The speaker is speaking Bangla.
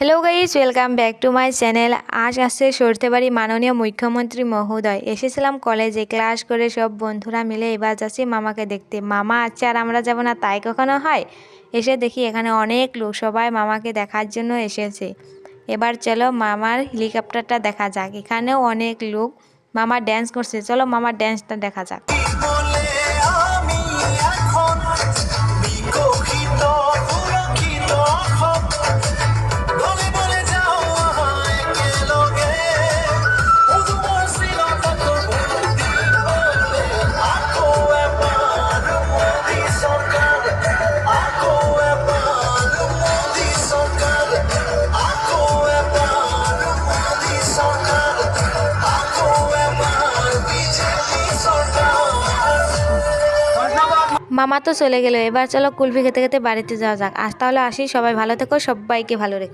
Hello guys, welcome back to my channel. আজ আসছে সরতেবাড়ি মাননীয় মুখ্যমন্ত্রী মহোদয়। এসেছিলাম কলেজে ক্লাস করে সব বন্ধুরা মিলে। এবার যাচ্ছি মামাকে দেখতে। মামা আছে আর আমরা যাব না তাই কখনো হয়? এসে দেখি এখানে অনেক লোক, সবাই মামাকে দেখার জন্য এসেছে। এবার চলো মামার হেলিকপ্টারটা দেখা যাক। এখানেও অনেক লোক। মামা ড্যান্স করছে, চলো মামার ড্যান্সটা দেখা যাক। মামা তো চলে গেল, এবার চলো কুলফি খেতে খেতে বাড়িতে যাওয়া যাক। আজ তাহলে আসি, সবাই ভালো থেকো, সবাইকে ভালো রেখো।